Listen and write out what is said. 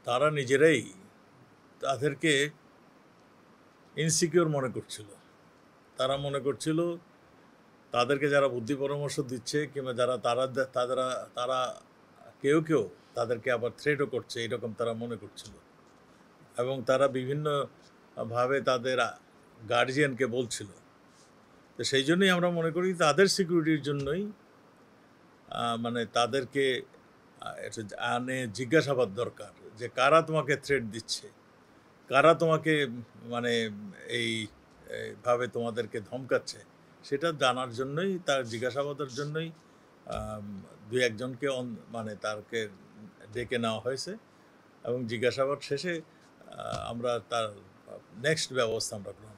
তারা নিজেরাই তাদেরকে ইনসিকিউর মনে করছিল। তারা মনে করছিল তাদেরকে যারা বুদ্ধি পরামর্শ দিচ্ছে কিংবা যারা তারা কেউ কেউ তাদেরকে আবার থ্রেটও করছে, এরকম তারা মনে করছিল। এবং তারা বিভিন্নভাবে তাদের গার্জিয়ানকে বলছিল। তো সেই জন্যই আমরা মনে করি তাদের সিকিউরিটির জন্যই মানে তাদেরকে এটা জিজ্ঞাসাবাদ দরকার যে কারা তোমাকে থ্রেট দিচ্ছে, কারা তোমাকে মানে এইভাবে তোমাদেরকে ধমকাচ্ছে, সেটা জানার জন্যই, তার জিজ্ঞাসাবাদের জন্যই দুই একজনকে মানে তারকে ডেকে নেওয়া হয়েছে। এবং জিজ্ঞাসাবাদ শেষে আমরা তার নেক্সট ব্যবস্থা আমরা গ্রহণ